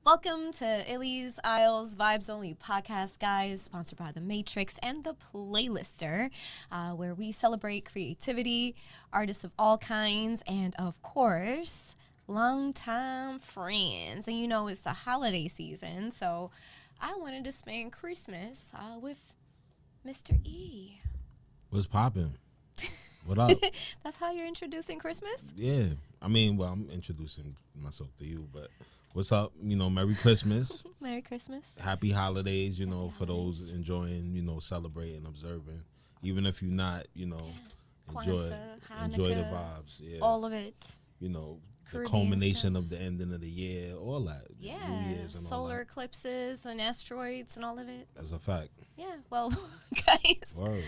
Welcome to Illy's Isles Vibez Only podcast, guys, sponsored by The Matrix and The Playlister, where we celebrate creativity, artists of all kinds, and of course, longtime friends. And you know, it's the holiday season, so I wanted to spend Christmas with Mr. E. What's poppin'? What up? That's how you're introducing Christmas? Yeah. I'm introducing myself to you, but what's up? Merry Christmas. Merry Christmas. Happy holidays, for those enjoying, celebrating, observing. Even if you're not, enjoy Kwanzaa, enjoy the Hanukkah, vibes. Yeah. all of it. The Caribbean culmination stuff. of the ending of the year, all that. Yeah, New Year's and all solar that. eclipses and asteroids and all of it. That's a fact. Yeah, well, guys, Word.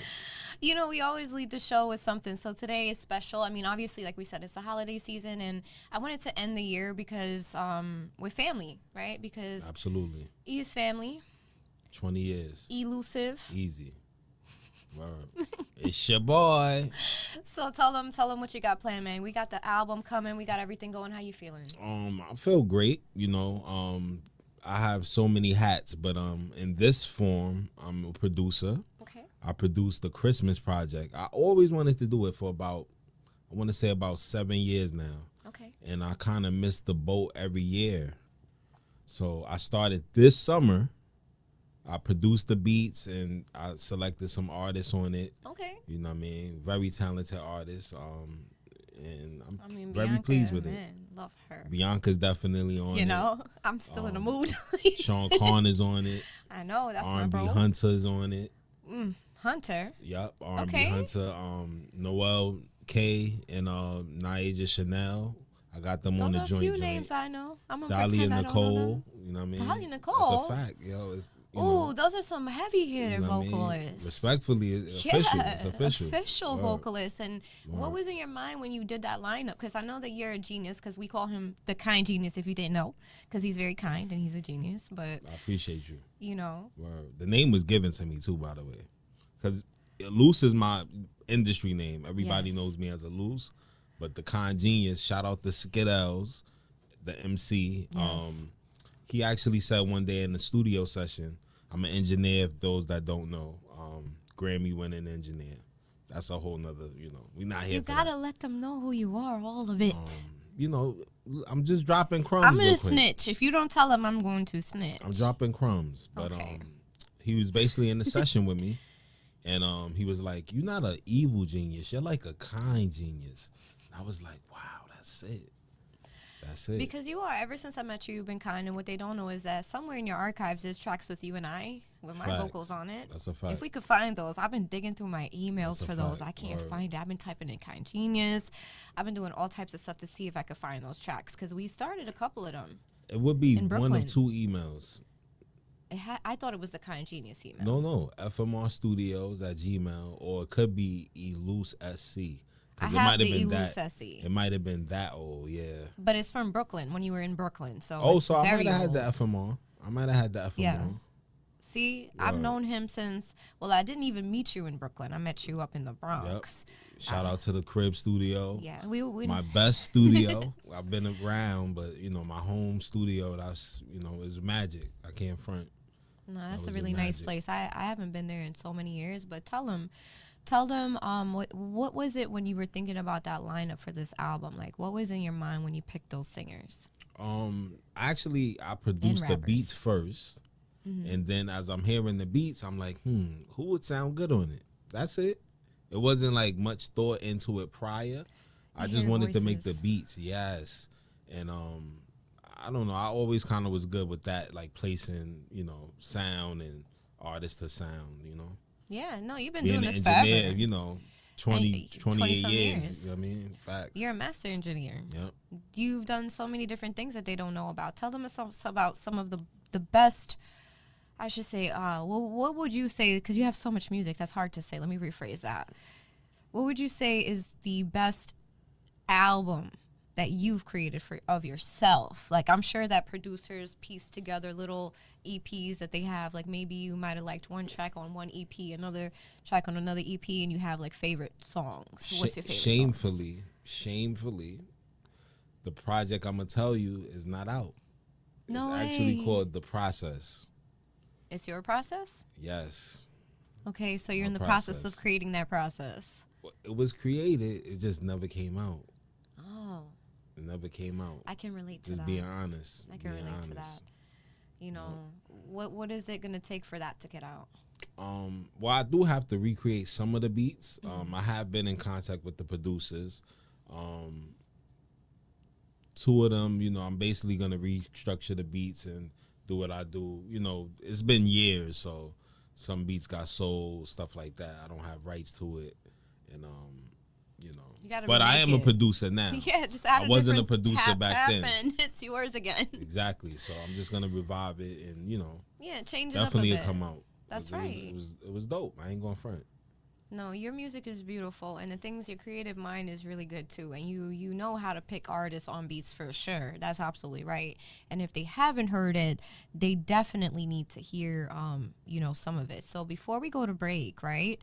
we always lead the show with something. So today is special. Obviously, like we said, it's the holiday season, and I wanted to end the year because with family, right? Because Absolutely. E is family, 20 years. elusive. Easy. Word. It's your boy. So tell them what you got planned, man. We got the album coming. We got everything going. How you feeling? I feel great, I have so many hats, but in this form, I'm a producer. Okay. I produced the Christmas project. I always wanted to do it for about 7 years now. Okay. And I kind of missed the boat every year. So I started this summer. I produced the beats and I selected some artists on it. Okay. You know what I mean? Very talented artists. And I'm very B.Ankha, pleased with man, it. love her. B.Ankha's definitely on it. I'm still in the mood. Sean Carn is on it. I know, that's my R&B bro. Hunter's on it. Hunter. Yep, R&B Okay. Hunter. Noel K and Naija Chanel. I got them on Those the are a joint. few names I know. I'm gonna Dahlia pretend I don't know Nicole. them. You know what I mean? Dahlia Nicole? That's a fact, yo. It's, Ooh, those are some heavy you hitter know what I mean? vocalists. Respectfully, it's official. It's official. Official Word. vocalists. And what Word. was in your mind when you did that lineup? Because I know that you're a genius, because we call him the kind genius if you didn't know, because he's very kind and he's a genius. But, I appreciate you. Word. The name was given to me, too, by the way. Because Loose is my industry name. Everybody Yes. knows me as a Loose. But the kind genius, shout out to Skittles, the MC. Yes. He actually said one day in the studio session, I'm an engineer, if those that don't know. Grammy winning engineer. That's a whole nother, we're not here You for gotta that. let them know who you are, all of it. I'm just dropping crumbs. I'm gonna real quick. snitch. If you don't tell them, I'm going to snitch. I'm dropping crumbs. But Okay. he was basically in the session with me. And he was like, you're not an evil genius. You're like a kind genius. And I was like, wow, that's it. That's it. Because you are, ever since I met you, you've been kind. And what they don't know is that somewhere in your archives, there's tracks with you and I, with my Facts. vocals on it. That's a fact. If we could find those, I've been digging through my emails That's a for those. fact. I can't Word. find it. I've been typing in Kind Genius. I've been doing all types of stuff to see if I could find those tracks, because we started a couple of them. It would be in one Brooklyn. of two emails. I thought it was the Kind Genius email. No. FMR Studios at Gmail, or it could be Eluse SC. I 'Cause have the been Eluse that. SE, It might have been that old, yeah. but it's from Brooklyn, when you were in Brooklyn. So Oh, it's so I very might have had the old. FMR. I might have had the FMR. Yeah. See, I've Word. known him since, well, I didn't even meet you in Brooklyn. I met you up in the Bronx. Shout out to the Crib Studio. Yeah, we My best studio. I've been around, but my home studio, that's is magic. I can't front. No, that's a was really the nice magic. place. I haven't been there in so many years, but tell them what was it when you were thinking about that lineup for this album? Like, what was in your mind when you picked those singers? Actually, I produced the rappers. beats first, and then as I'm hearing the beats, I'm like, who would sound good on it? That's it. It wasn't like much thought into it prior. I just hear wanted to make the voices. beats, yes. And I don't know. I always kind of was good with that, like placing, sound and artist to sound, Yeah, no, you've been being doing an this engineer, forever. 28 some years. years. You know what I mean? Facts. You're a master engineer. Yep. You've done so many different things that they don't know about. Tell them about some of the best. I should say, what would you say? Because you have so much music, that's hard to say. Let me rephrase that. What would you say is the best album that you've created of yourself? Like, I'm sure that producers piece together little EPs that they have. Like, maybe you might have liked one track on one EP, another track on another EP, and you have like favorite songs. What's your favorite songs? Shamefully, the project I'm gonna tell you is not out. No It's way. actually called The Process. It's your process? Yes. Okay, so you're My in the process of process. creating that process. It was created. It just never came out. Oh, It never came out. I can relate to Just that. being honest. I can being relate to honest. that. You know, what is it gonna take for that to get out? Well, I do have to recreate some of the beats. I have been in contact with the producers. Two of them, I'm basically gonna restructure the beats and do what I do. It's been years, so some beats got sold, stuff like that. I don't have rights to it, and You gotta But I remake am a it. producer now. Yeah, just add I a wasn't a different producer tap, back then. and it's yours again. Exactly. So I'm just gonna revive it, and Yeah, change it definitely up a it'll bit. come out. That's It was- right. It was dope. I ain't going front. No, your music is beautiful, and the things your creative mind is really good too. And you know how to pick artists on beats for sure. That's absolutely right. And if they haven't heard it, they definitely need to hear some of it. So before we go to break, right?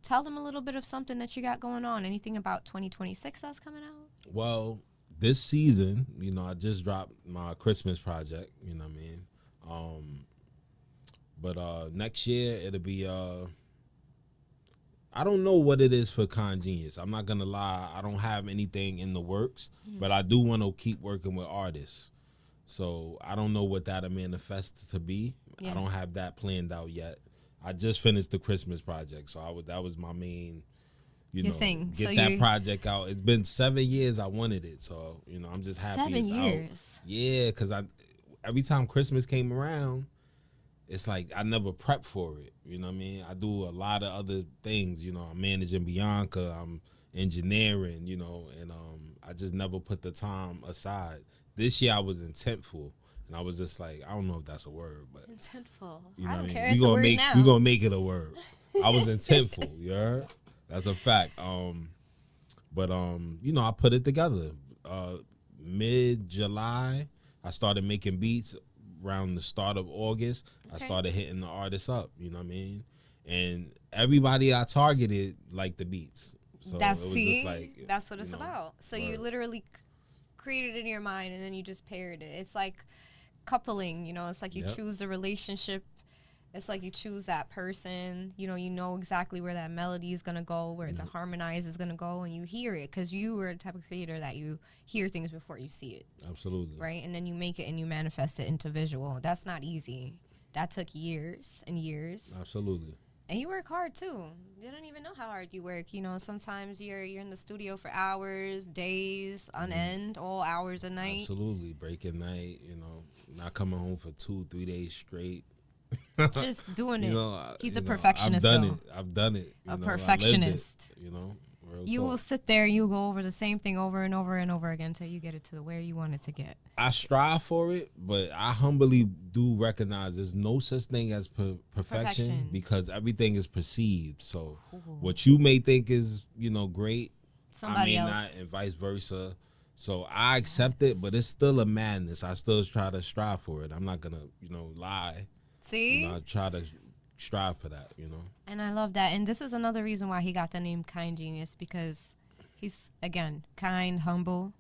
Tell them a little bit of something that you got going on. Anything about 2026 that's coming out? Well, this season, I just dropped my Christmas project. You know what I mean? But next year it'll be I don't know what it is for Con Genius. I'm not gonna lie. I don't have anything in the works, but I do want to keep working with artists. So I don't know what that'll manifest to be. Yeah. I don't have that planned out yet. I just finished the Christmas project, so that was my main, Your thing. get So that you- project out. It's been 7 years I wanted it, so I'm just happy 7 it's years. out. Yeah, because every time Christmas came around, it's like I never prepped for it. You know what I mean? I do a lot of other things. I'm managing B.Ankha, I'm engineering, and I just never put the time aside. This year I was intentful, and I was just like, I don't know if that's a word, but Intentful. you know I what don't I care. mean? It's a word now. We gonna make it a word. I was intentful, you heard? That's a fact. But I put it together. Mid-July, I started making beats. Around the start of August, I Okay. started hitting the artists up. You know what I mean? And everybody I targeted liked the beats. So That's it was see, just like that's what it's you know, about. So you word. literally created it in your mind, and then you just paired it. It's like coupling. It's like you Yep. choose a relationship. It's like you choose that person. You know exactly where that melody is gonna go, where the harmonize is gonna go, and you hear it because you were the type of creator that you hear things before you see it, Absolutely. right? And then you make it and you manifest it into visual. That's not easy. That took years and years. Absolutely. And you work hard too. You don't even know how hard you work. Sometimes you're in the studio for hours, days on end, all hours of night. Absolutely. Breaking night, not coming home for 2-3 days straight. Just doing it. He's a I've perfectionist, done though. it. I've done it. A I lived it, perfectionist. real You will talk. sit there and you'll go over the same thing over and over and over again until you get it to where you want it to get. I strive for it, but I humbly do recognize there's no such thing as perfection Perfection. because everything is perceived. So Ooh. what you may think is, great, Somebody I may else. not, and vice versa. So I accept it, but it's still a madness. I still try to strive for it. I'm not gonna, lie. See? I try to strive for that. And I love that. And this is another reason why he got the name Kind Genius, because he's, again, kind, humble,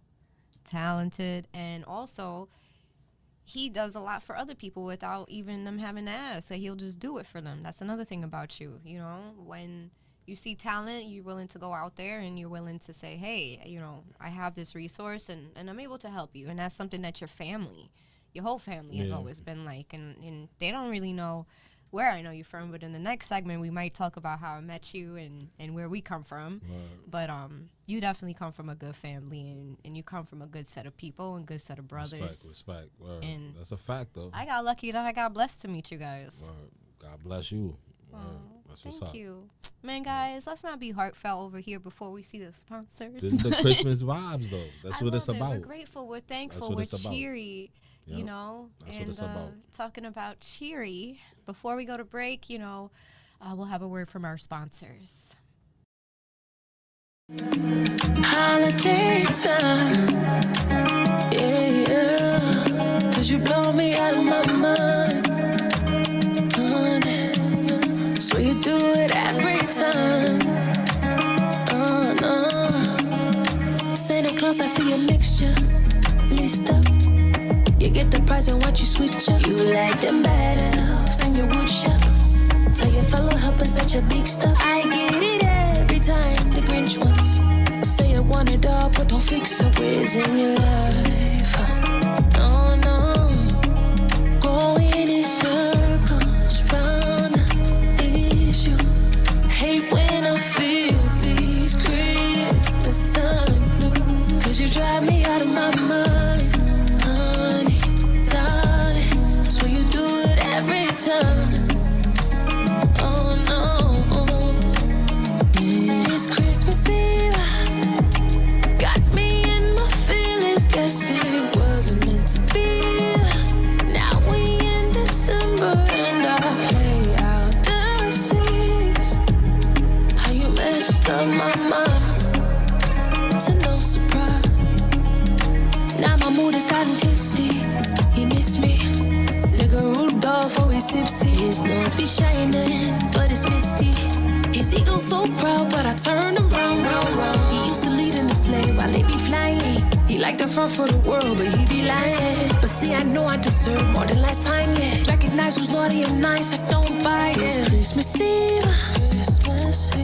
talented, and also he does a lot for other people without even them having to ask. So he'll just do it for them. That's another thing about you. When you see talent, you're willing to go out there and you're willing to say, hey, I have this resource and I'm able to help you. And that's something that your whole family has Yeah. always been like. And they don't really know where I know you from, but in the next segment we might talk about how I met you and where we come from. But you definitely come from a good family and you come from a good set of people and good set of brothers. Respect. Word. And That's a fact, though. I got lucky that I got blessed to meet you guys. Word. God bless you. Word. Oh, That's what's thank up. you. Man, guys, let's not be heartfelt over here before we see the sponsors. This is the Christmas vibes, though. That's I what it's love it. about. We're grateful. We're thankful. what We're it's about. cheery. Yep. That's what and it's about. talking about cheery, before we go to break, we'll have a word from our sponsors. Holiday time, yeah, 'cause you blow me out of my mind, honey. So you do it every time, oh no. Santa Claus, I see a mixture, list up, You get the price and watch you switch up. You like them bad elves and your wood shop. Tell your fellow helpers that you're big stuff. I get it every time, the Grinch ones. Say you want it all, but don't fix up ways in your life. Oh no, going in circles round the issue. Hate when I feel these Christmas time blues. 'Cause you drive me out of my mind, honey, darling. So you do it every time. Oh no, it's Christmas Eve. Got me in my feelings, guess it wasn't meant to be. Now we in December and I play out the scenes. How you messed up my mind, to no surprise. Now my mood is gotten pissy. He missed me like a Rudolph, always tipsy. His nose be shining, but it's misty. His ego's so proud, but I turned him round, round, round. He used to lead in the sleigh while they be flying. He like the front for the world, but he be lying. But see, I know I deserve more than last time, yeah. Recognize who's naughty and nice, I don't buy it. It's Christmas Eve,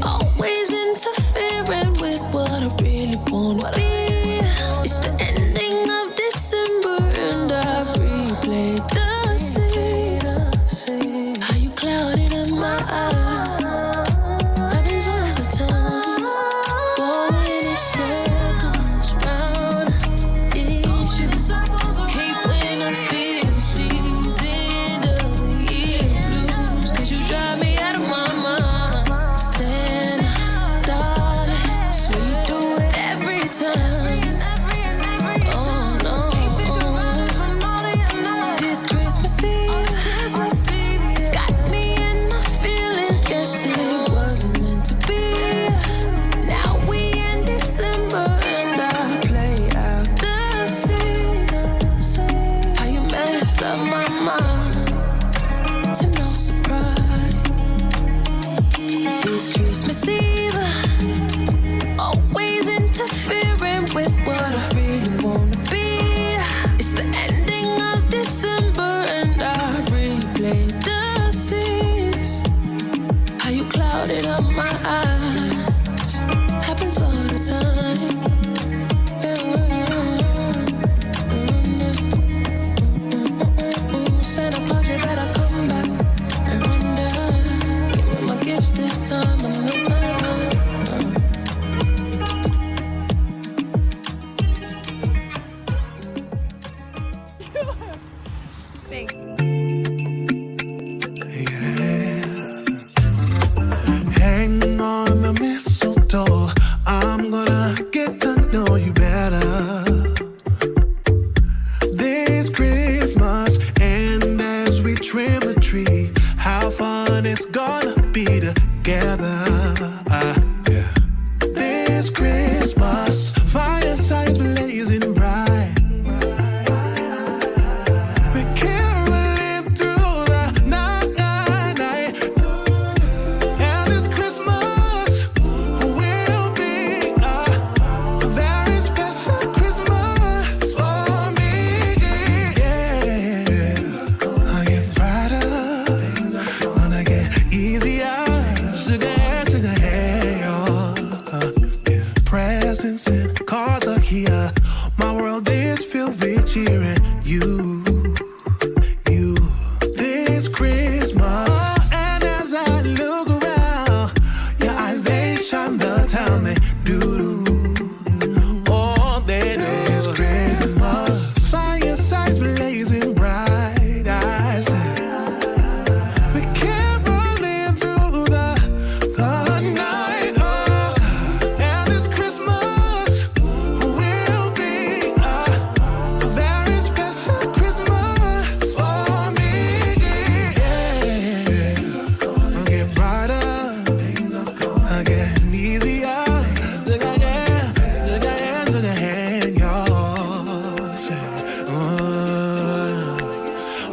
always interfering with what I really wanna be. It's the ending of December and I replay the scene. How you clouded in my eyes, happens all the time. Going in circles round issues. Hate when I feel these end of the year blues. 'Cause you drive me out of my mind. Santa, darling, so you do it every time. Oh no, this Christmas Eve got me in my feelings, guess it wasn't meant to be. Now we in December and I play out the scenes. How you messed up my mind, to no surprise. This Christmas Eve, always interfering with what I really wanna be. It's the ending of December and I replay the scenes. How you clouded up my eyes, happens all the time. Santa Claus, you better come back and wonder. Give me my gifts this time and look my life. Hanging on the mistletoe, I'm gonna get to know you better this Christmas. And as we trim the tree, how fun it's gonna be together. Yeah. This Christmas, firesides blazing bright. We're caroling through the night. And this Christmas will be a very special Christmas for me. Yeah. I get brighter, gonna get easier. Sugar, hey, presents and cards are here. My world is filled with cheer and you this Christmas. And as I look around, your eyes they shine the town they do. Oh, that is Christmas. Firesides blazing bright. I say we're caroling through the night. And this Christmas will be a very special Christmas for me. Yeah. I'll get brighter, I'll get easier. Look at hand, yours.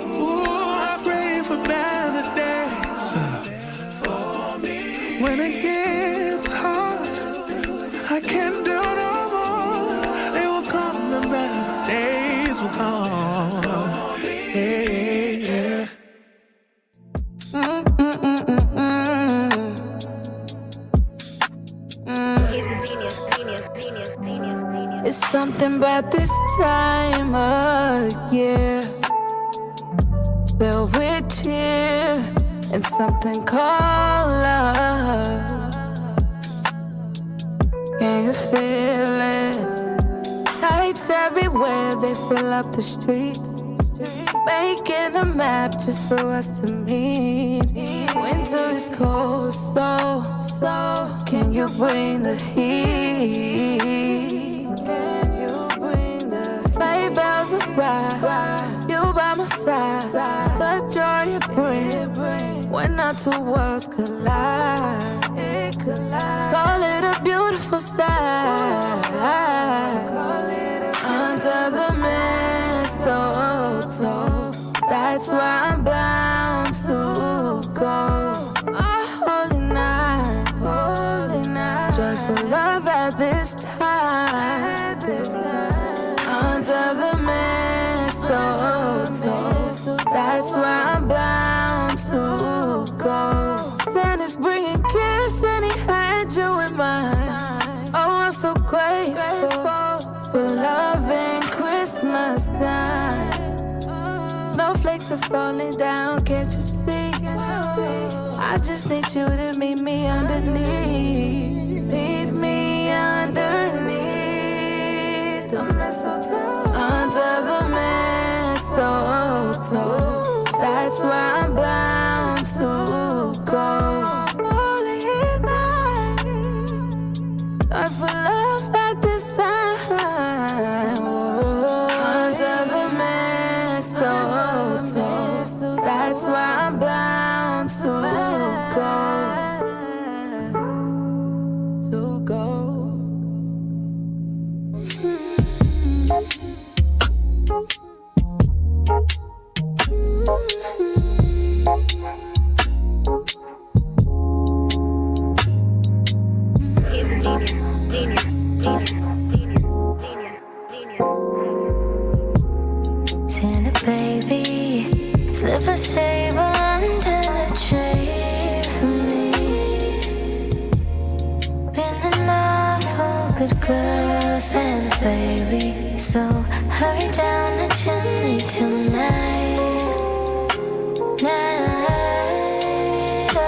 Ooh, I pray for better days. When it gets hard, I can't do no more. They will come and better days will come. Something about this time of year, filled with cheer and something called love. Can you feel it? Lights everywhere, they fill up the streets, making a map just for us to meet. Winter is cold, so can you bring the heat? Can you bring the sleigh bells arrive? You by my side, the joy you bring when our two worlds collide. Call it a beautiful sight. Under the mistletoe, that's where I'm bound to go. Oh, holy night, joyful love at this time. Under the mistletoe, that's where I'm bound to go. Santa's bringing gifts and he had you in mind. Oh, I'm so grateful for love and Christmas time. Snowflakes are falling down, can't you see? I just need you to meet me underneath. Meet me underneath the mistletoe. Under the mistletoe, that's where I'm bound to go. Holy night, joy for love at this time. Under the mistletoe, that's where I'm bound to go. To go. Santa baby, slip a sable under the tree for me. Been an awful good girl, Santa baby, so hurry down the chimney tonight. Night, oh,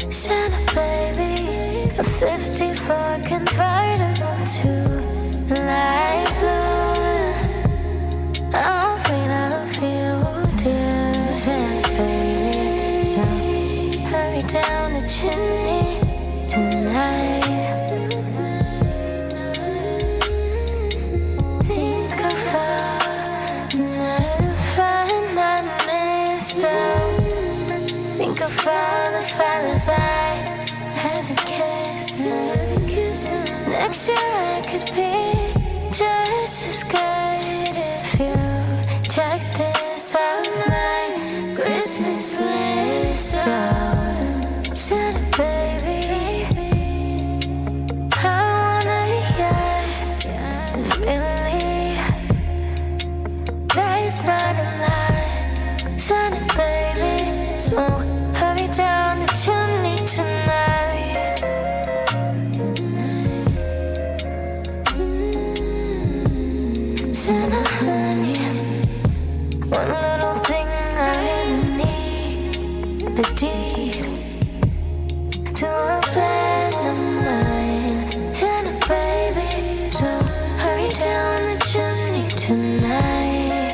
Santa baby, a 54 convertible to light blue. I'll wait of you, dear Santa baby, so hurry down the chimney tonight. Think of all the fun I missed. Think of all the fellas I haven't kissed. Next year I could be just as good if you check this out my Christmas list. Santa baby, I wanna yacht and Billy. Life's not a lie, Santa baby, so hurry down the chimney tonight. Santa honey, one little thing I really need, the deed to a plan of mine. Santa baby, so hurry down the chimney tonight.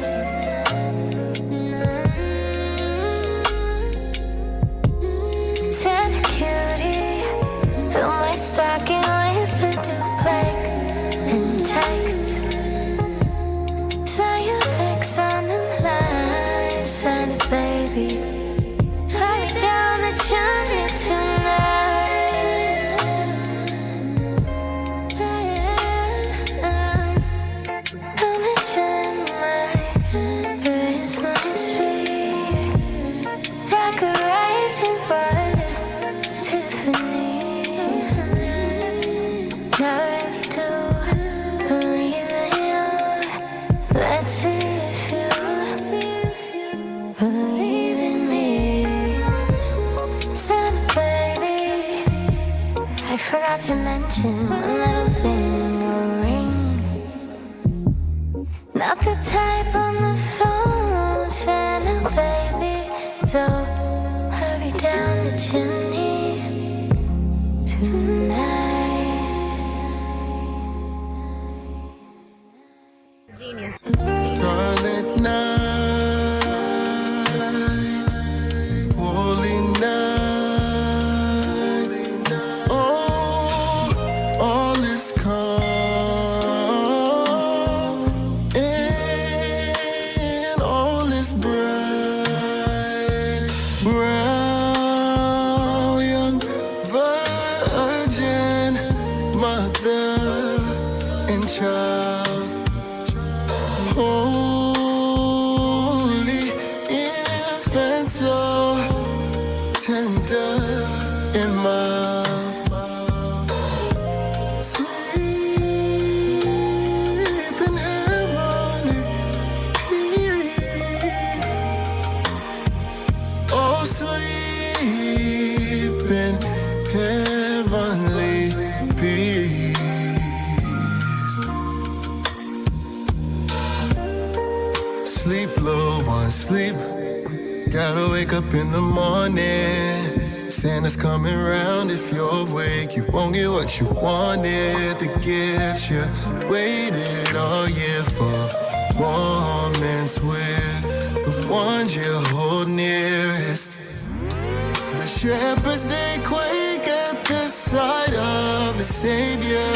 Santa cutie, fill my stocking with a duplex and text. Saw your ex on the line, Santa baby. Hurry down the chimney tonight. Come and trim my Christmas tree. Decorations for Tiffany. I really do believe in you. Let's see if you believe in me. Santa baby, I forgot to mention one little thing. A ring Not the type on the phone, chane'l, baby. So hurry down the chimney tonight. Silent night, holy night. Oh, all is calm and all is bright. Brown young virgin, mother and child. Holy infant, so tender and mild. Sleep in heavenly peace. Oh, sleep in heavenly peace. Sleep, little one, sleep. Gotta wake up in the morning. Santa's coming round. If you're awake, you won't get what you wanted. The gifts you waited all year for. Moments with the ones you hold nearest. The shepherds, they quake at the sight of the Savior.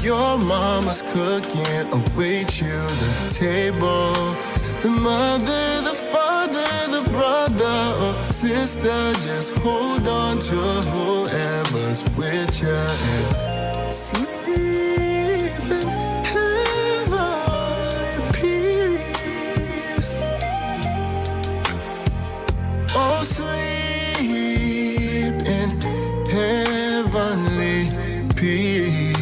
Your mama's cooking awaits you the table. The mother, the father, the brother or sister, just hold on to whoever's with you and sleep in heavenly peace. Oh, sleep in heavenly peace.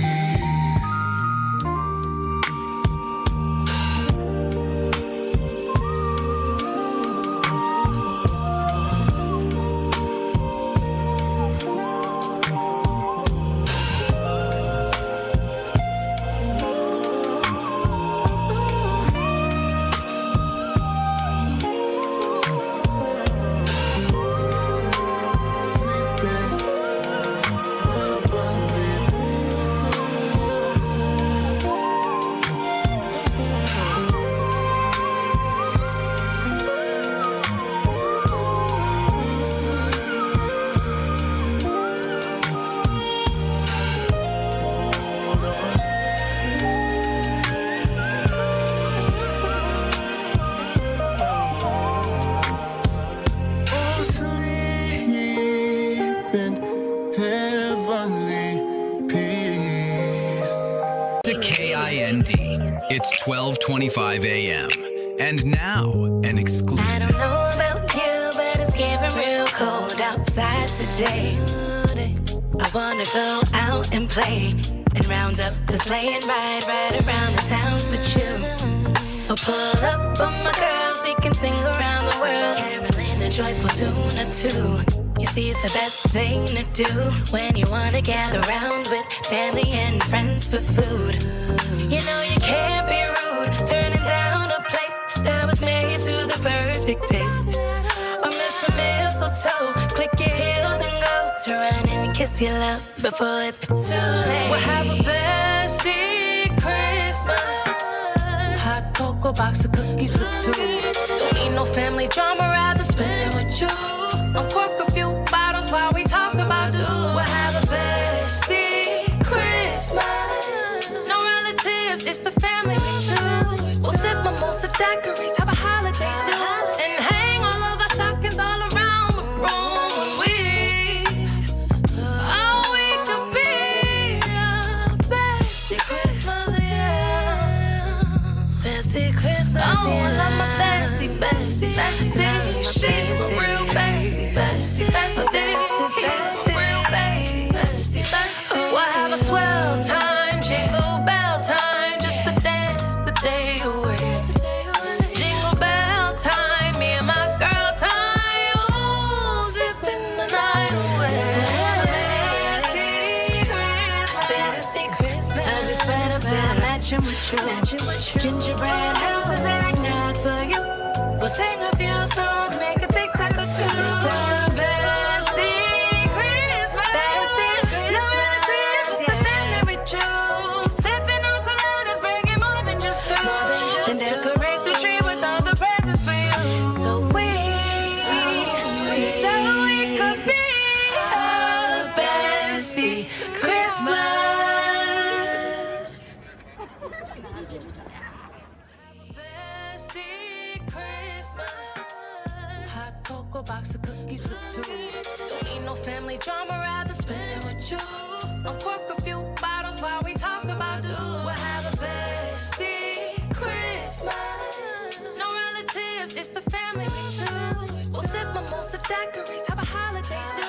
It's 12:25 a.m. And now, an I exclusive. don't know about you, but it's getting real cold outside today. I wanna go out and play and round up the sleigh and ride right around the towns with you. Or pull up on my girls, we can sing around the world, caroling a joyful tune or two. You see, it's the best thing to do when you wanna gather around with family and friends for food. You know you can't be rude, turning down a plate that was made to the perfect taste. Or miss a mistletoe, click your heels and go to run and kiss your love before it's too late. We'll have a bestie Christmas. Hot cocoa, box of cookies for two. Don't need no family drama, rather spend it with you. Uncork a few bottles while we talk about you. We'll have a bestie Christmas. No relatives, it's the family we choose. We'll sip mimosa daiquiris, have a holiday do, and hang all of our stockings all around the room. We could be a bestie Christmas, yeah. Bestie Christmas, Oh, I love my bestie, bestie, bestie. She's a real bestie, bestie, bestie. Real bestie, bestie, bestie. We'll have a swell time, jingle bell time, just to dance the day away. Jingle bell time, me and my girl time, ooh, zipping the night away. Bestie Christmas, bestie Christmas. Ugly sweater, better matching with you. Gingerbread houses and eggnog for you. We'll sing a few songs, make a TikTok or two. Bestie Christmas. No relatives, just the family with you. Sipping on coladas, bringing more than just two. Then decorate the tree with all the presents for you. So we could be a bestie Christmas. Bestie Christmas. Hot cocoa, box of cookies for two. Don't need no family drama, rather spend it with you. Uncork a few bottles while we talk about the we'll have a bestie Christmas. No relatives, it's the family we choose. We'll sip mimosa daiquiris, have a holiday do,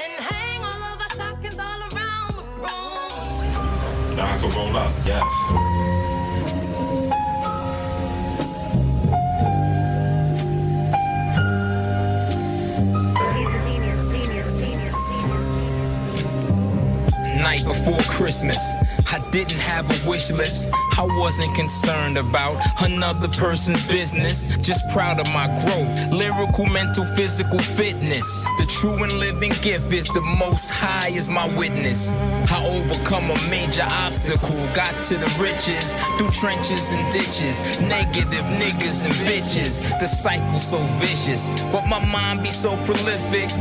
and hang all of our stockings all around the room. Now I can roll up, yes. Night before Christmas, I didn't have a wish list. I wasn't concerned about another person's business. Just proud of my growth, lyrical, mental, physical fitness. The true and living gift is the Most High is my witness. I overcome a major obstacle, got to the riches through trenches and ditches. Negative niggas and bitches, the cycle so vicious, but my mind be so prolific.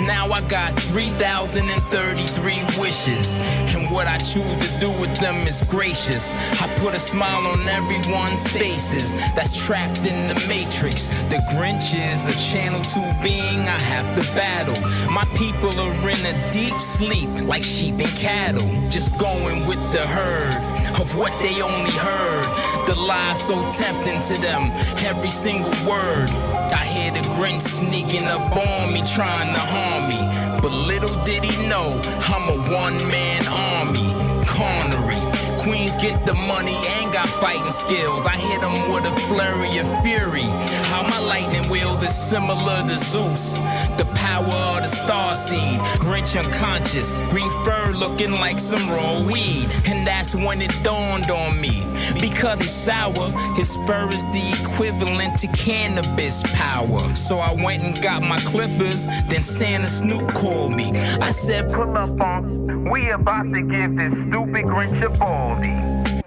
Now I got 3,033 wishes, and what I choose to do with them is gracious. I put a smile on everyone's faces that's trapped in the matrix. The Grinch is a channel 2 being I have to battle. My people are in a deep sleep like sheep and cattle, just going with the herd of what they only heard. The lies so tempting to them, every single word. I hear the Grinch sneaking up on me, trying to harm me, but little did he know I'm a one-man army. Connery, queens get the money, ain't got fighting skills. I hit them with a flurry of fury. How my lightning wield is similar to Zeus, the power of the star seed. Grinch unconscious, green fur looking like some raw weed. And that's when it dawned on me, because he's sour, his fur is the equivalent to cannabis power. So I went and got my clippers, then Santa Snoop called me. I said, pull up on, we about to give this stupid Grinch a baldy.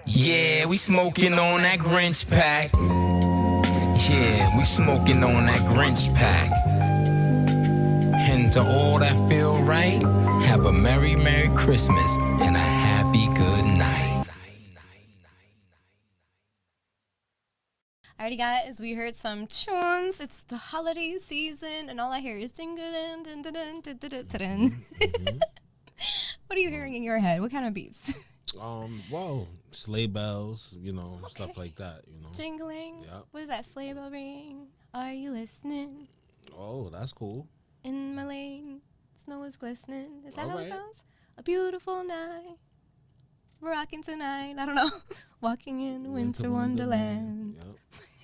Yeah, we smoking on that Grinch pack. Yeah, we smoking on that Grinch pack. And to all that feel right, have a Merry, Merry Christmas and a happy good night. Alrighty, guys, we heard some tunes. It's the holiday season, and all I hear is ding ding ding ding ding ding ding. What are you hearing in your head? What kind of beats? Well, sleigh bells, stuff like that, Jingling. Yep. What is that? Sleigh bell ring. Are you listening? Oh, that's cool. In my lane, snow is glistening. Is that All how right. it sounds? A beautiful night. We're rocking tonight. I don't know. Walking in winter wonderland. Yep.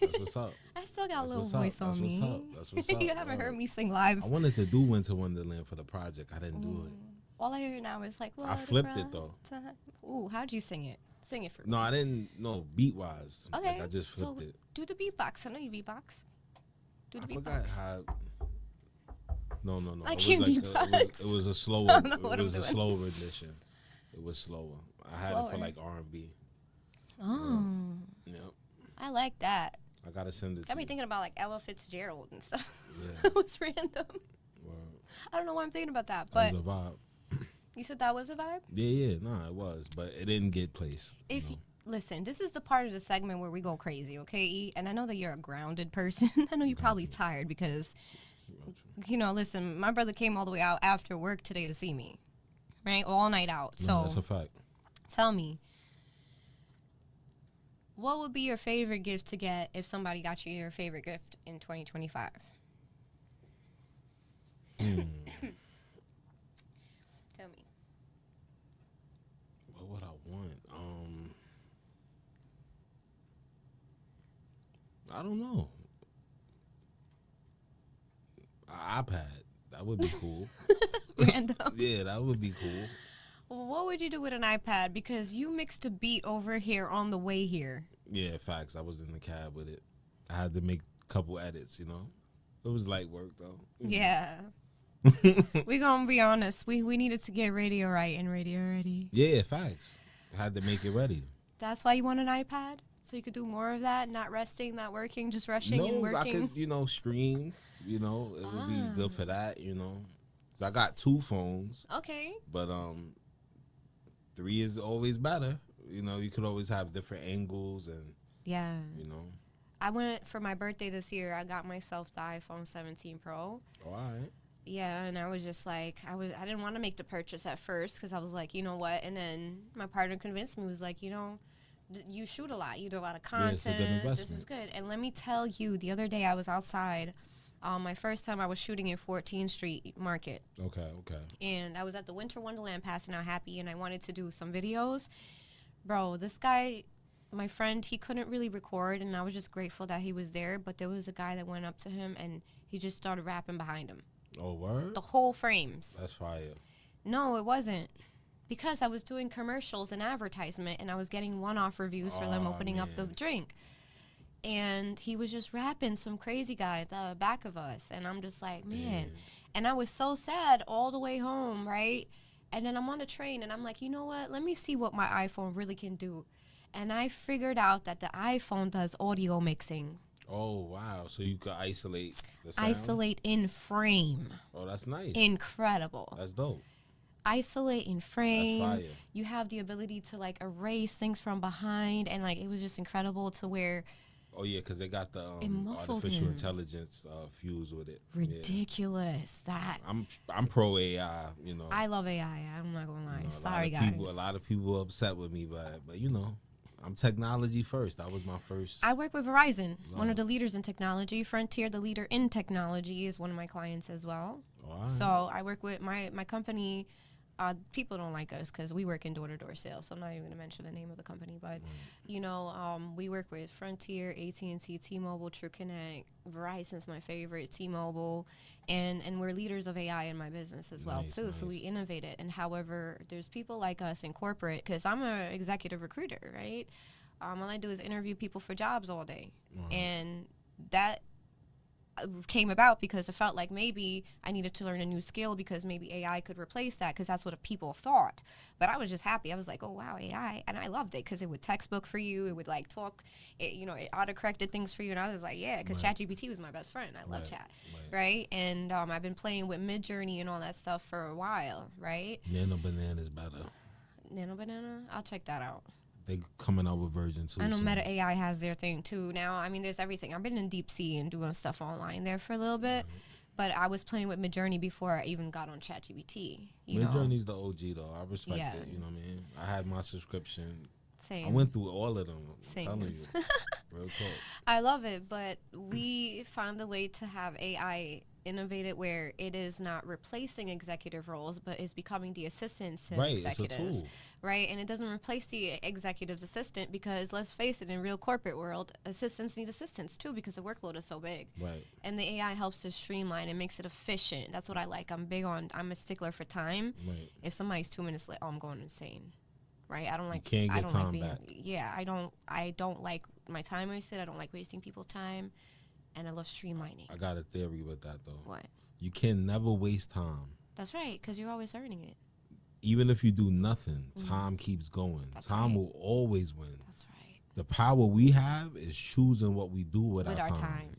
That's what's up. I still got a That's little what's up. voice on That's me. what's up. That's what's up. You haven't Word. heard me sing live. I wanted to do Winter Wonderland for the project. I didn't do it. All I hear now is like, I flipped it, though. time. Ooh, how'd you sing it? Sing it for me. No, I didn't. No, beat wise. Okay. Like, I just flipped it. Do the beatbox. I know you beatbox. Do the I beatbox. forgot how. No. I It can't was beatbox. it was a slower. I don't know It what was I'm a doing. slow rendition. It was slower. I had it Slower. for like R&B. Oh, Yep. I like that. I gotta send it to Got me you. thinking about like Ella Fitzgerald and stuff. Yeah. That was random. Word. I don't know why I'm thinking about that, That but was a vibe. you said that was a vibe. Yeah. No, it was, but it didn't get placed. If listen, this is the part of the segment where we go crazy, okay? E? And I know that you're a grounded person. I know you're probably tired because, listen, my brother came all the way out after work today to see me, right? All night out. No, So that's a fact. tell me, what would be your favorite gift to get if somebody got you your favorite gift in 2025? Tell me. What would I want? I don't know. An iPad. That would be cool. Random. Yeah, that would be cool. What would you do with an iPad? Because you mixed a beat over here on the way here. Yeah, facts. I was in the cab with it. I had to make a couple edits, you know. It was light work, though. Yeah. We gonna be honest. We needed to get radio right and radio ready. Yeah, facts. I had to make it ready. That's why you want an iPad? So you could do more of that, not resting, not working, just rushing and working? I could, stream, it would be good for that, So I got 2 phones. Okay. But 3 is always better. You could always have different angles and, Yeah. I went for my birthday this year. I got myself the iPhone 17 Pro. Oh, all right. Yeah, and I was just like, I didn't want to make the purchase at first because I was like, you know what? And then my partner convinced me, was like, you shoot a lot. You do a lot of content. it's a good investment. This is good. And let me tell you, the other day I was outside. My first time I was shooting in 14th Street Market. Okay. And I was at the Winter Wonderland passing out happy, and I wanted to do some videos. Bro, this guy, my friend, he couldn't really record, and I was just grateful that he was there. But there was a guy that went up to him, and he just started rapping behind him. Oh, word? The whole frames. That's fire. No, it wasn't. Because I was doing commercials and advertisement, and I was getting one-off reviews for them opening up the drink. And he was just rapping some crazy guy at the back of us. And I'm just like, man. Damn. And I was so sad all the way home, right? And then I'm on the train, and I'm like, you know what? Let me see what my iPhone really can do. And I figured out that the iPhone does audio mixing. Oh, wow. So you could isolate the sound? Isolate in frame. Oh, that's nice. Incredible. That's dope. Isolate in frame. That's fire. You have the ability to, like, erase things from behind. And, like, it was just incredible to where... Oh, yeah, because they got the muffled artificial him. intelligence fused with it. Ridiculous. Yeah. I'm pro AI, I love AI. I'm not going to lie. Sorry, guys. guys. A lot of people upset with me, but I'm technology first. That was my first. I work with Verizon, one of the leaders in technology. Frontier, the leader in technology, is one of my clients as well. Right. So I work with my company. People don't like us because we work in door-to-door sales. So I'm not even going to mention the name of the company. But, we work with Frontier, AT&T, T-Mobile, TrueConnect. Verizon's my favorite, T-Mobile. And we're leaders of AI in my business as well, too. Nice. So we innovate it. And however, there's people like us in corporate, because I'm an executive recruiter, right? All I do is interview people for jobs all day. And that came about because I felt like maybe I needed to learn a new skill because maybe AI could replace that, because that's what people thought. But I was just happy. I was like, oh, wow, AI. And I loved it because it would textbook for you. It would, like, talk. It auto-corrected things for you. And I was like, yeah, because ChatGPT was my best friend. I love chat, right? And I've been playing with Midjourney and all that stuff for a while, right? Nano Banana's better. Nano Banana? I'll check that out. They coming out with version 2. I know Meta AI has their thing too. Now, I mean, there's everything. I've been in Deep Sea and doing stuff online there for a little bit, but I was playing with Midjourney before I even got on ChatGPT. Midjourney's the OG though. I respect it. You know what I mean? I had my subscription. Same. I went through all of them. Same. I'm telling you. Real talk. I love it, but we found a way to have AI innovated where it is not replacing executive roles, but is becoming the assistants to executives. It's a tool. Right? And it doesn't replace the executive's assistant because, let's face it, in real corporate world, assistants need assistants too because the workload is so big. Right. And the AI helps to streamline and makes it efficient. That's what I like. I'm a stickler for time. Right. If somebody's 2 minutes late, I'm going insane. Right? I don't like. You can't get time being, back. Yeah, I don't like my time wasted. I don't like wasting people's time. And I love streamlining. I got a theory with that, though. What? You can never waste time. That's right, because you're always earning it. Even if you do nothing, time keeps going. Time will always win. That's right. The power we have is choosing what we do with our time.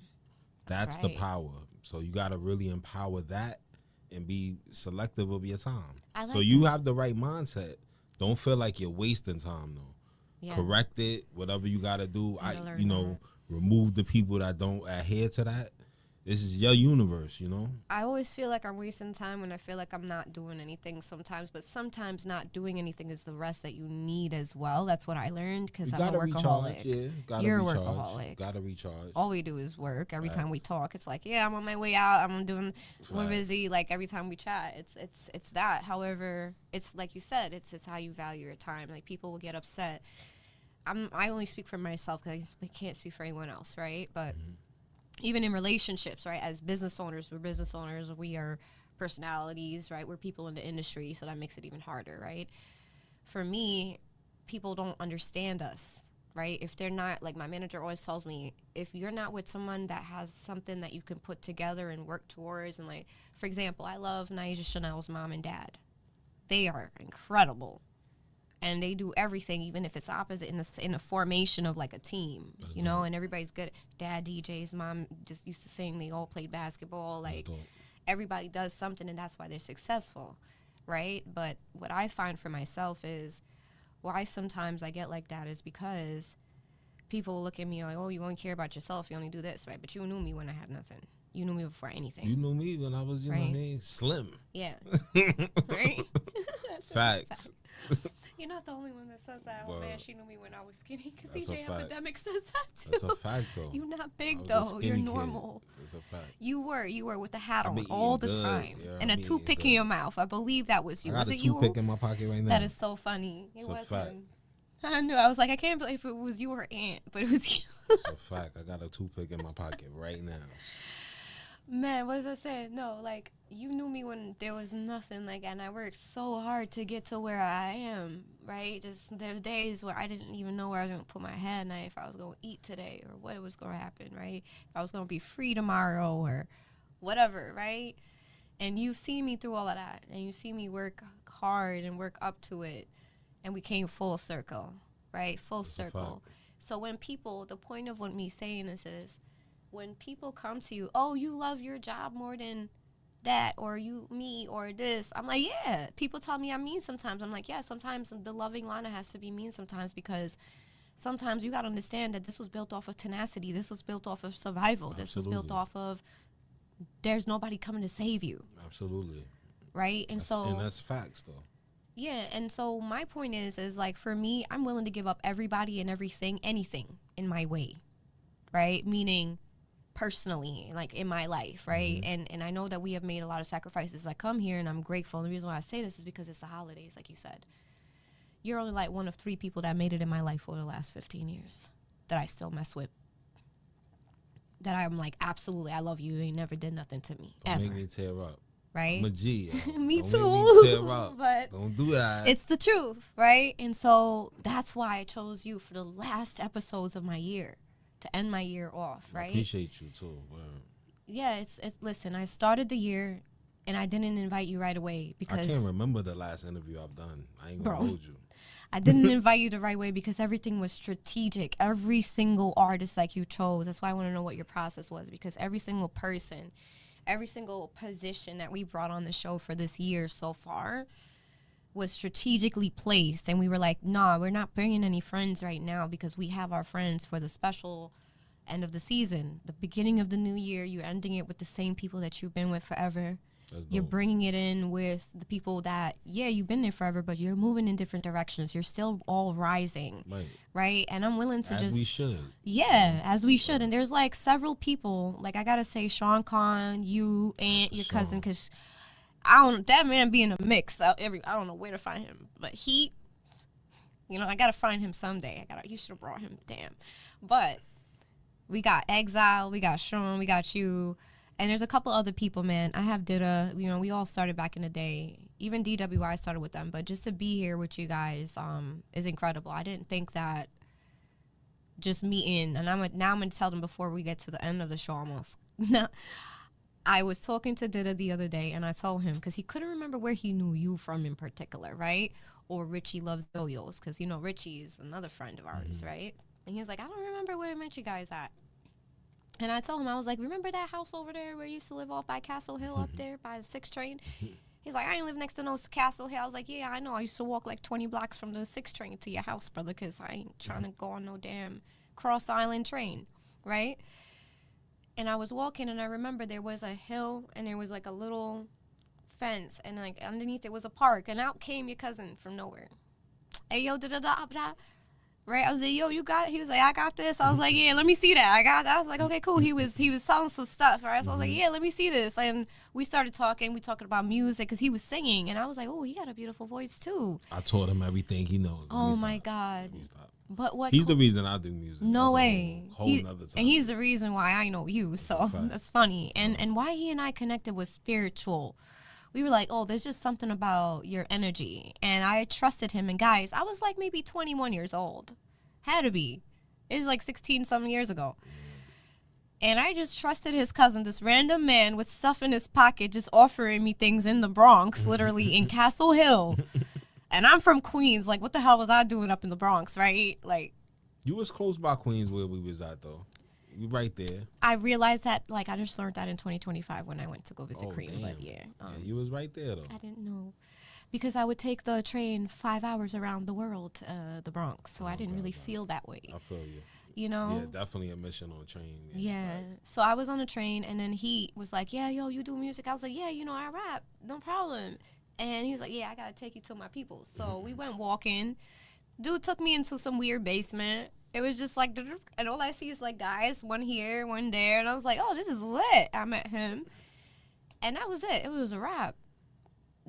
That's right. the power. So you got to really empower that and be selective of your time. So you have the right mindset. Don't feel like you're wasting time, though. Yeah. Correct it, whatever you got to do. Remove the people that don't adhere to that. This is your universe, I always feel like I'm wasting time when I feel like I'm not doing anything sometimes, but sometimes not doing anything is the rest that you need as well. That's what I learned because I'm a workaholic. You're a workaholic. Gotta recharge. All we do is work. Every time we talk, it's like, yeah, I'm on my way out. We're busy. Like every time we chat, it's that. However, it's like you said, it's how you value your time. Like people will get upset. I only speak for myself because I can't speak for anyone else, right? But even in relationships, right, as business owners, we're business owners, we are personalities, right? We're people in the industry, so that makes it even harder, right? for me, people don't understand us, right? If they're not, like my manager always tells me, if you're not with someone that has something that you can put together and work towards, and like, for example, I love Naija Chanel's mom and dad. They are incredible. And they do everything, even if it's opposite in the formation of like a team, you know, and everybody's good. Dad DJs, mom just used to sing, they all played basketball. Like everybody does something, and that's why they're successful, right? But what I find for myself is why sometimes I get like that is because people look at me like, oh, you only care about yourself, you only do this, right? But you knew me when I had nothing. You knew me before anything. You knew me when I was, you know what I mean, slim. Yeah. Right? Facts. You're not the only one that says that. Oh, man, she knew me when I was skinny. Because DJ Epidemic says that, too. That's a fact, though. You're not big, though. You're normal. That's a fact. You were with the hat on all the time. Yeah, and a toothpick in your mouth. I believe that was you. Was it you? I got a toothpick in my pocket right now. That is so funny. It was him. I knew. I was like, I can't believe it was you or Aunt, but it was you. It's a fact. I got a toothpick in my pocket right now. Man, what was I saying? No, like, you knew me when there was nothing, like, and I worked so hard to get to where I am, right? Just, there were days where I didn't even know where I was going to put my head, and if I was going to eat today, or what was going to happen, right? If I was going to be free tomorrow, or whatever, right? And you've seen me through all of that, and you see me work hard and work up to it, and we came full circle, right? Full circle. So when people, the point of what me saying this is, when people come to you, oh, you love your job more than that, or me, or this, I'm like, yeah. People tell me I'm mean sometimes. I'm like, yeah, sometimes the loving Lana has to be mean sometimes, because sometimes you got to understand that this was built off of tenacity. This was built off of survival. Absolutely. This was built off of there's nobody coming to save you. Absolutely. Right? And that's facts, though. Yeah, and so my point is like, for me, I'm willing to give up everybody and everything, anything in my way, right? Meaning personally, like in my life, right? Mm-hmm. And I know that we have made a lot of sacrifices. I come here and I'm grateful. And the reason why I say this is because it's the holidays, like you said. You're only like one of 3 people that made it in my life over the last 15 years that I still mess with. That I'm like, absolutely, I love you. You ain't never did nothing to me. Don't ever. make me tear up. Right? I'm a G. Me Don't too. Make me tear up. But don't do that. It's the truth, right? And so that's why I chose you for the last episodes of my year, to end my year off, right? I appreciate you too. Wow. Yeah, listen, I started the year and I didn't invite you right away because I can't remember the last interview I've done. I ain't gonna hold you. I didn't invite you the right way because everything was strategic. Every single artist like you chose. That's why I want to know what your process was, because every single person, every single position that we brought on the show for this year so far was strategically placed. And we were like, nah, we're not bringing any friends right now because we have our friends for the special end of the season. The beginning of the new year, you're ending it with the same people that you've been with forever. You're bringing it in with the people that, yeah, you've been there forever, but you're moving in different directions. You're still all rising, right? And I'm willing to as we should. Yeah, as we should. And there's like several people, like I gotta say, Sean Khan, you, Aunt, your cousin, because that man be in a mix. I don't know where to find him, but he, I gotta find him someday. You should have brought him, damn. But we got Exile, we got Sean, we got you. And there's a couple other people, man. I have Dida. We all started back in the day. Even DWI started with them. But just to be here with you guys is incredible. I didn't think that just meeting, and now I'm going to tell them before we get to the end of the show almost. I was talking to Dida the other day, and I told him, because he couldn't remember where he knew you from in particular, right? Or Richie Loves Yo-Yos, because, Richie is another friend of ours, right? And he was like, I don't remember where I met you guys at. And I told him, I was like, remember that house over there where you used to live off by Castle Hill up there by the 6th train? He's like, I ain't live next to no Castle Hill. I was like, yeah, I know. I used to walk like 20 blocks from the 6th train to your house, brother, because I ain't trying to go on no damn Cross Island train, right? And I was walking, and I remember there was a hill, and there was like a little fence, and like underneath it was a park, and out came your cousin from nowhere. Hey, yo, da-da-da-da. Right, I was like, yo, you got it? He was like, I got this. I was like, yeah, let me see that. I was like, okay, cool. He was telling some stuff, right? So I was like, yeah, let me see this. And we started talking. We talking about music because he was singing. And I was like, oh, he got a beautiful voice, too. I taught him everything he knows. Oh, my God. But what? He's the reason I do music. No that's way. Whole nother time. And he's the reason why I know you. So that's funny. And why he and I connected was spiritual. we were like, oh, there's just something about your energy. And I trusted him. And guys, I was like maybe 21 years old. Had to be. It was like 16 some years ago. And I just trusted his cousin, this random man with stuff in his pocket, just offering me things in the Bronx, literally in Castle Hill. And I'm from Queens. Like, what the hell was I doing up in the Bronx, right? Like, You was close by Queens where we was at, though. You right there. I realized that, like, I just learned that in 2025 when I went to go visit Cream. Damn. But yeah, You was right there, though. I didn't know. Because I would take the train 5 hours around the world, the Bronx. So I didn't really feel that way. I feel you. You know? Yeah, definitely a mission on a train. Yeah. Right. So I was on a train, and then he was like, yeah, yo, you do music? I was like, yeah, you know, I rap. No problem. And he was like, yeah, I got to take you to my people. So we went walking. Dude took me into some weird basement. It was just like, and all I see is like guys, one here, one there. And I was like, oh, this is lit. I met him. And that was it. It was a wrap.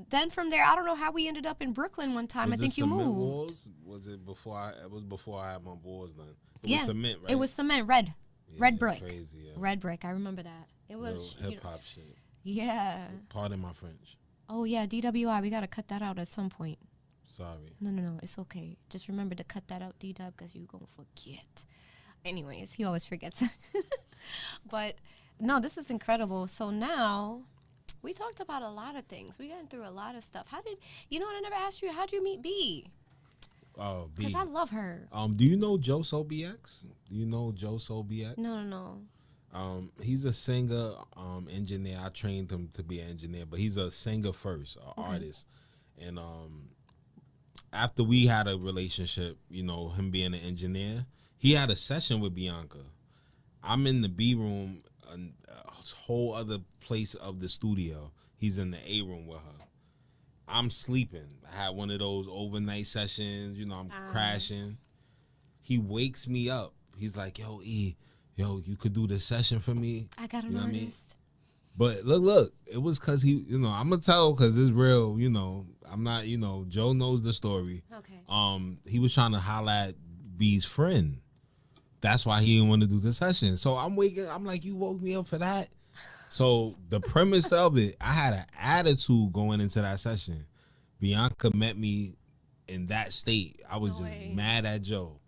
Then from there, I don't know how we ended up in Brooklyn one time. I think you moved. Walls? Was it before it was before I had my walls done. It was cement, right? It was cement, red. Red brick. Crazy, yeah. Red brick. I remember that. It was hip hop shit. Yeah. Pardon my French. Oh yeah, DWI. We gotta cut that out at some point. Sorry. No, it's okay. Just remember to cut that out, D-Dub, because you're going to forget. Anyways, he always forgets. But, no, this is incredible. So now, we talked about a lot of things. We went through a lot of stuff. You know what, I never asked you, how'd you meet B? Oh, B. Because I love her. Do you know Joso BX? Do you know Joso BX? No. He's a singer, engineer. I trained him to be an engineer, but he's a singer first, an artist. And, after we had a relationship, you know, him being an engineer, he had a session with B.Ankha. I'm in the B room, a whole other place of the studio. He's in the A room with her. I'm sleeping. I had one of those overnight sessions, you know, I'm crashing. He wakes me up. He's like, yo, E, you could do this session for me. I got an artist. But look, it was because he, you know, I'm going to tell because it's real, you know. I'm not, you know, Joe knows the story. Okay. He was trying to holler at B's friend. That's why he didn't want to do the session. So I'm like, you woke me up for that? So the premise of it, I had an attitude going into that session. B.Ankha met me in that state. I was mad at Joe.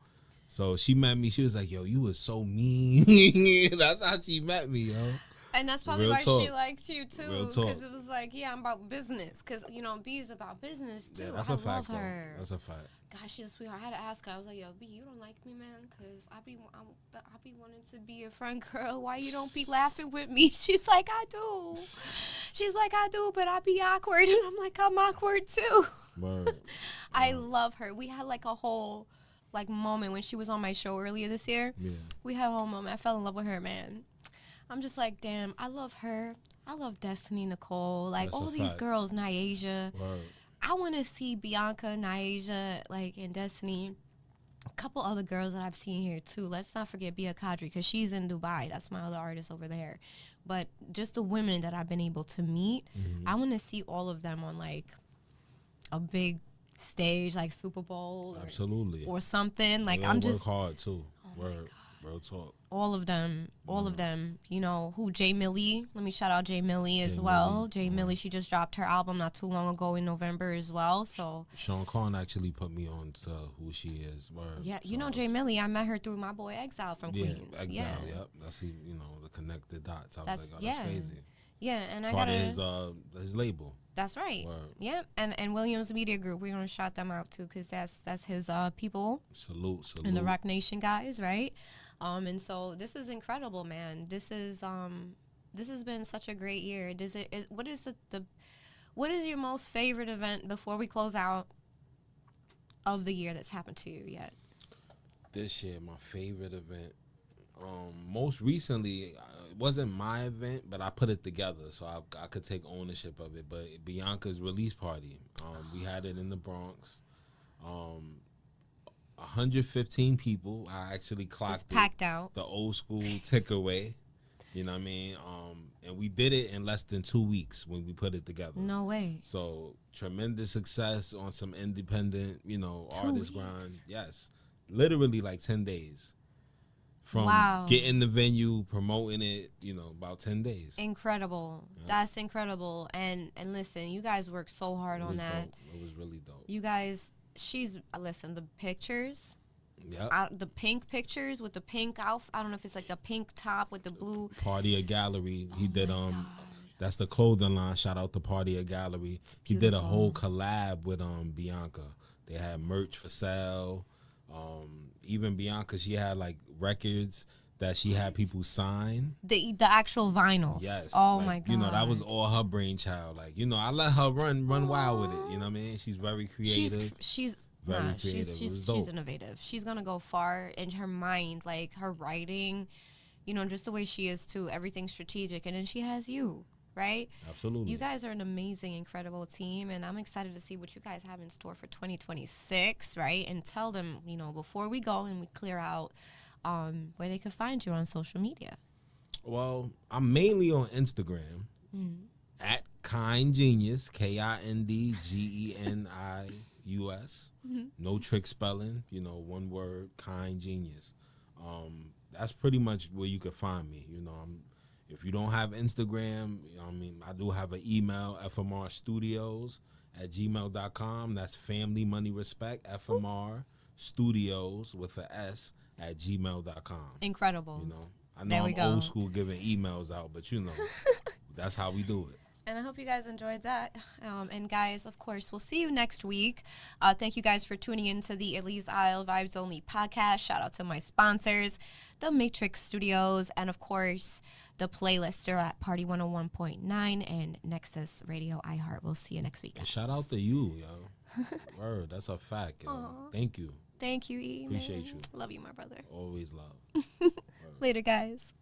So she met me. She was like, yo, you was so mean. That's how she met me, yo. And that's probably why she liked you too, because it was like, yeah, I'm about business. Because you know, B is about business too. Yeah, that's I a fact. love her. That's a fact. Gosh, she's a sweetheart. I had to ask her. I was like, yo, B, you don't like me, man, because I be wanting to be your friend, girl. Why you don't be laughing with me? She's like, I do. She's like, I do, but I be awkward, and I'm like, I'm awkward too. Word. I love her. We had like a whole like moment when she was on my show earlier this year. Yeah. We had a whole moment. I fell in love with her, man. I'm just like, damn, I love her. I love Destiny, Nicole, like all these girls, Nyasia. Word. I want to see B.Ankha, Nyasia, like, and Destiny. A couple other girls that I've seen here, too. Let's not forget Bia Kadri, because she's in Dubai. That's my other artist over there. But just the women that I've been able to meet, I want to see all of them on, like, a big stage, like Super Bowl. Absolutely. Or something. Like, I'm just work hard, too. Oh Word. Real talk. All of them, you know, Jay Millie. Let me shout out Jay Millie as well. Jay Millie, she just dropped her album not too long ago in November as well. So Sean Khan actually put me on to who she is. Word. Yeah, you know Jay Millie, I met her through my boy Exile from Queens. Exile, yeah, yep. That's, you know, the connected dots. I was like, oh, that's crazy. Yeah, and I got his label. That's right. Word. Yep, and Williams Media Group, we're gonna shout them out too, because that's his people. Salute. And the Rock Nation guys, right? And so this is incredible, man. This has been such a great year. What is your most favorite event before we close out of the year that's happened to you yet? This year, my favorite event. Most recently, it wasn't my event, but I put it together, so I could take ownership of it. But B.Ankha's release party, we had it in the Bronx. 115 people. I actually clocked it. Packed out. The old school takeaway. You know what I mean? And we did it in less than 2 weeks when we put it together. No way. So tremendous success on some independent, you know, artist grind. Yes. Literally like 10 days. From Wow. getting the venue, promoting it, about 10 days. Incredible. Yeah. That's incredible. And listen, you guys worked so hard on that. Dope. It was really dope. You guys, listen, the pictures. Yeah. The pink pictures with the pink outfit. I don't know if it's like the pink top with the blue. Party at Gallery. He did that's the clothing line. Shout out to Party at Gallery. He did a whole collab with B.Ankha. They had merch for sale. Even B.Ankha, she had like records that she had people sign. The actual vinyls. Yes. Oh like, my god. That was all her brainchild. Like, I let her run wild with it. You know what I mean? She's very creative. She's very creative. She's innovative. She's gonna go far in her mind, like her writing, just the way she is too. Everything's strategic, and then she has you, right? Absolutely. You guys are an amazing, incredible team, and I'm excited to see what you guys have in store for 2026, right? And tell them, before we go and we clear out, where they can find you on social media. Well, I'm mainly on Instagram at Kind Genius, KINDGENIUS. No trick spelling, one word, Kind Genius. That's pretty much where you can find me. If you don't have Instagram, I do have an email, fmrstudios@gmail.com. That's family, money, respect, FMR Studios with an S @gmail.com. Incredible. I know I'm old school giving emails out, but that's how we do it. And I hope you guys enjoyed that. And guys, of course, we'll see you next week. Thank you guys for tuning into the Elise Isle Vibes Only podcast. Shout out to my sponsors, the Matrix Studios, and of course, the playlister at Party 101.9 and Nexus Radio iHeart. We'll see you next week. And shout out to you, yo. Word, that's a fact, yo. Aww. Thank you. Thank you, E. Appreciate you. Love you, my brother. Always love. Later, guys.